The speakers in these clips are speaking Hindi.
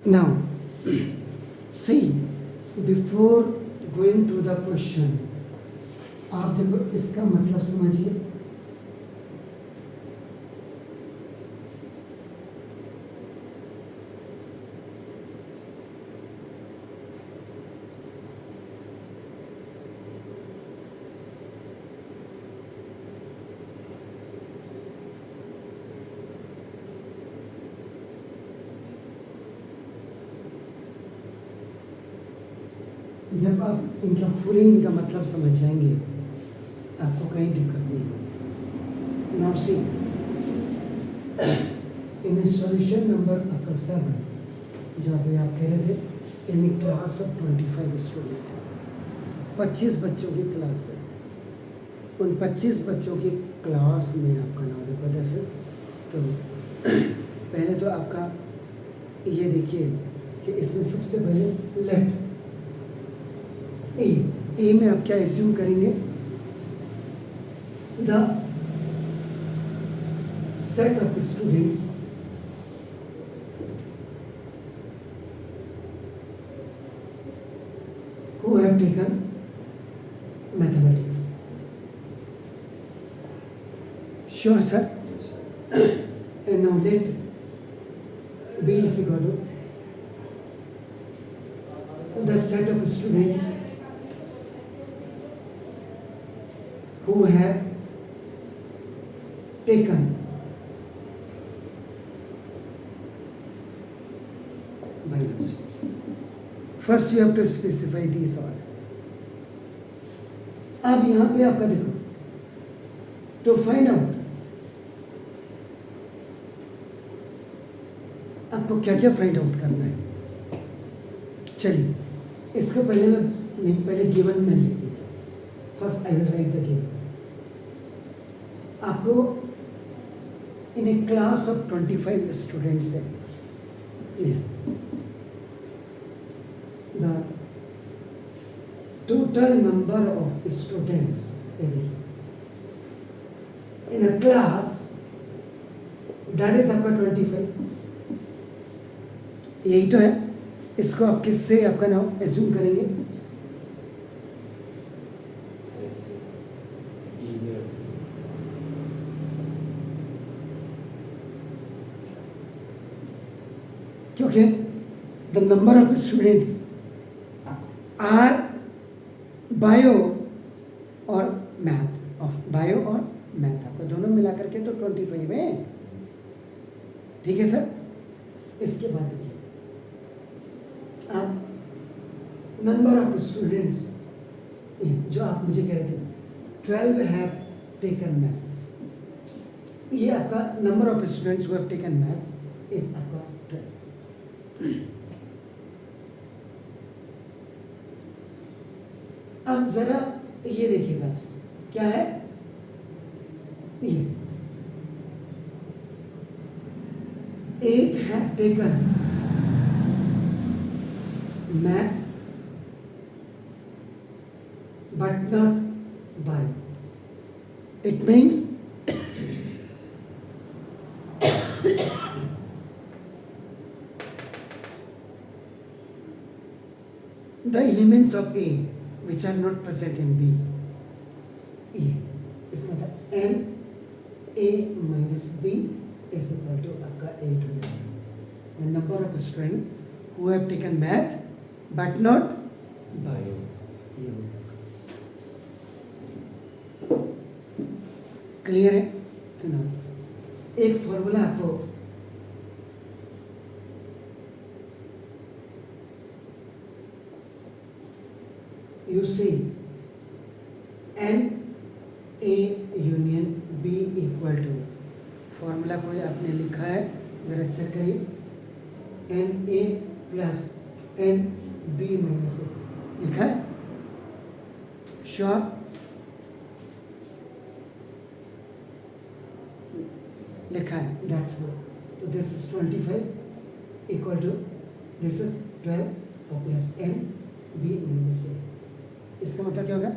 Now, see, before going to the question, आप देखो इसका मतलब समझिए। जब आप इनका फुल इनका मतलब समझ जाएंगे आपको कहीं दिक्कत नहीं होगी। Now see, in solution number आपका 7 जो अभी आप कह रहे थे, इन क्लास ऑफ 25 स्टूडेंट, 25 बच्चों की क्लास है। उन 25 बच्चों की क्लास में आपका नाम देखो दिस इज। तो पहले तो आपका ये देखिए कि इसमें सबसे पहले लेट ए में आप क्या एज्यूम करेंगे, the set of students who have taken mathematics. Sure, sir? Yes, sir. And now let B is equal to the set of students who have taken biology. First you have to specify these all. अब यहाँ पे आपका देखो, to find out आपको क्या क्या फाइंड आउट करना है। चलिए इसको पहले मैं पहले गिवन में लिख देता हूँ। First I will write the given. आपको इन ए क्लास ऑफ 25 स्टूडेंट्स है, the total number of students in a class that is आपका 25। यही तो है। इसको आप किससे आपका नाम एज्यूम करेंगे? क्योंकि the number of students are bio और मैथ, ऑफ बायो और मैथ आपको दोनों मिला करके तो 25 है। ठीक है सर। इसके बाद देखिए आप नंबर ऑफ स्टूडेंट्स जो आप मुझे कह रहे थे 12 हैव टेकन मैथ्स, ये आपका number of students who have taken maths is आपका 12। अब जरा ये देखिएगा क्या है ये 8 have taken maths but not bio. It means the elements of A which are not present in B. E is not the N A minus B is equal to आपका 8 हो जाएगा। The number of students who have taken math but not bio. ये हो जाएगा। क्लियर है? तो ना एक फॉर्मूला आपको you see N A union B equal to, formula कोई आपने लिखा है जरा चेक करिए। N A plus N B minus A लिखा है? श्योर? लिखा है। That's what. तो this is 25 equal to this is 12 और plus N B minus A। इसका मतलब क्या होगा?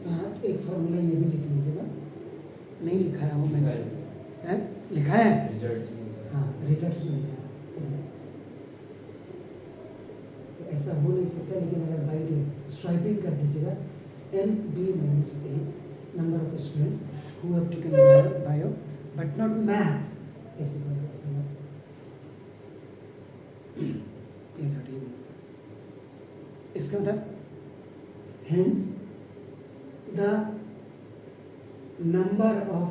हाँ, एक फॉर्मूला ये भी लिख लीजिएगा। नहीं लिखा है वो मैंने, है लिखा है, रिजल्ट्स में। हाँ रिजल्ट्स में लिखा है। तो ऐसा हो नहीं सकता, लेकिन अगर बाई स्वाइपिंग कर दीजिएगा N B minus A number of student who have taken bio but not math ऐसे इसका मतलब hence the number of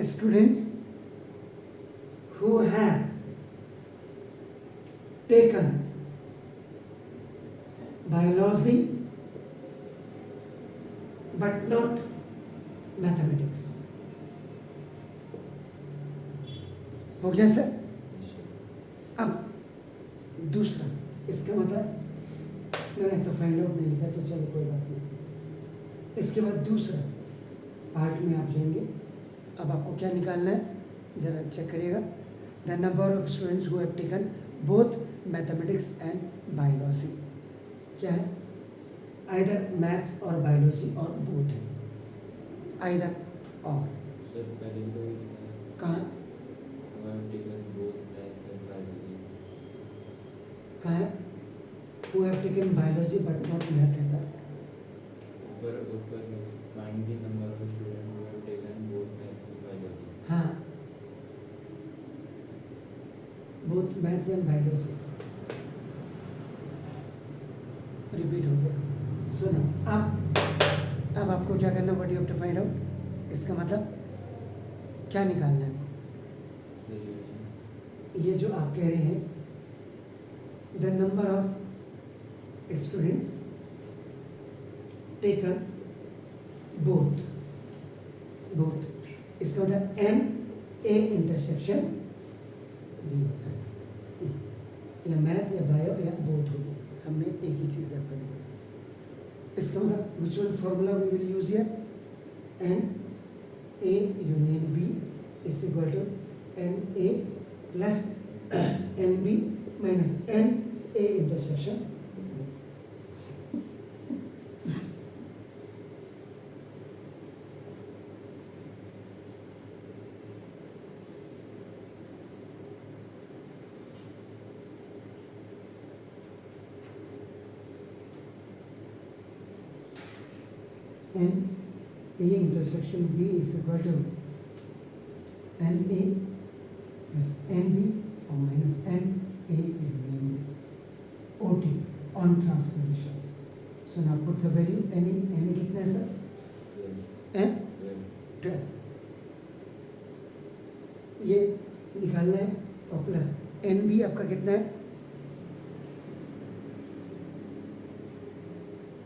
students who have taken biology but not mathematics. हो गया सर? अब दूसरा, इसका मतलब मैंने अच्छा फाइंड आउट नहीं लिखा तो चलो कोई बात नहीं। इसके बाद दूसरा पार्ट में आप जाएंगे। अब आपको क्या निकालना है, जरा चेक करिएगा। The number of students who have taken both mathematics and biology. क्या है? आइदर मैथ्स और बायोलॉजी और बोथ है, आइदर और। सर पहले तो कहाँ taken both maths and biology. कहाँ है? who have taken biology but not math है सर। ऊपर find the number of students who have taken both maths and biology। हाँ, both maths and biology repeat हो गया। सुनो, अब आपको क्या करना, what you have to find out. इसका मतलब क्या निकालना है? ये जो आप कह रहे हैं the number of students taken both, इसका मतलब एन ए इंटरसेक्शन बी होता है, या मैथ या बायो या बोथ होगी। हमने एक ही चीज़ आपको देखा। इसका मतलब which one formula we will use here, N A union B is equal to N A plus N B minus N A intersection. And A intersection B is equal to NA plus NB or minus NA union B. OT, on transposition. So now put the value, NA कितना है सर? 12। ये निकालना है, और प्लस NB आपका कितना है?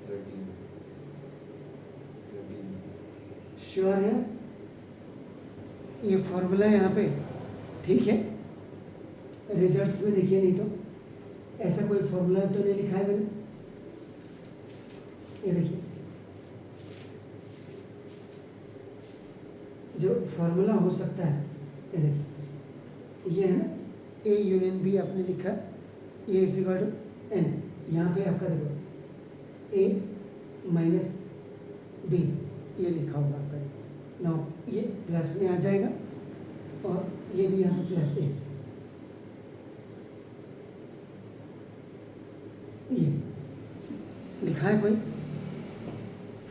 13। श्योर है? ये फॉर्मूला है यहाँ पे, ठीक है? रिजल्ट्स में देखिए, नहीं तो ऐसा कोई फॉर्मूला तो नहीं लिखा है मैंने। ये देखिए, जो फॉर्मूला हो सकता है, ये देखिए, ये है ना, ए यूनियन बी आपने लिखा, ये इज इक्वल टू एन। यहाँ पे आपका देखो ए माइनस बी ये लिखा होगा आपका। नाउ ये प्लस में आ जाएगा, और ये भी यहाँ पे प्लस ए, ये लिखा है कोई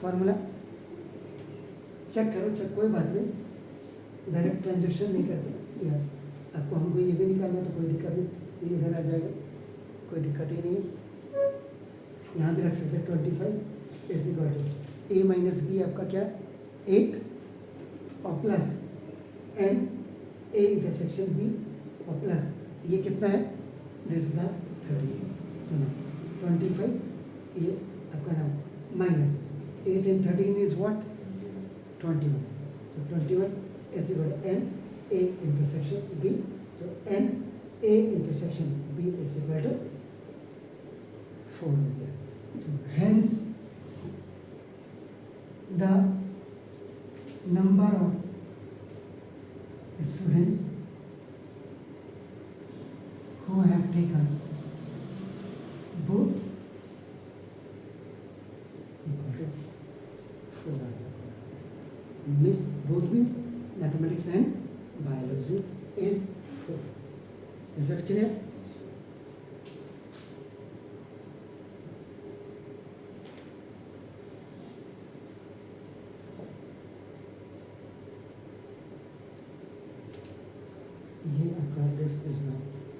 फॉर्मूला? चेक करो, चेक, कोई बात नहीं, डायरेक्ट ट्रांजैक्शन नहीं करते यार। आपको हमको ये भी निकालना है तो कोई दिक्कत नहीं, ये इधर आ जाएगा, कोई दिक्कत ही नहीं है। यहाँ भी रख सकते हैं 25 is equal to A minus B आपका क्या, 8 और plus N A intersection B और प्लस ये कितना है, दिस द 25, ये आपका नाम माइनस 8 and 13 is what, 21। तो 21 is equal to n a intersection b, तो n a intersection b is equal to 4 हो गया। तो hence the number of students who have taken both equal to 4 आ गया। Both means mathematics mathematics and biology is 4. Is it clear? ये आपका this is the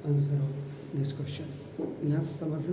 answer of this question. यहाँ समझना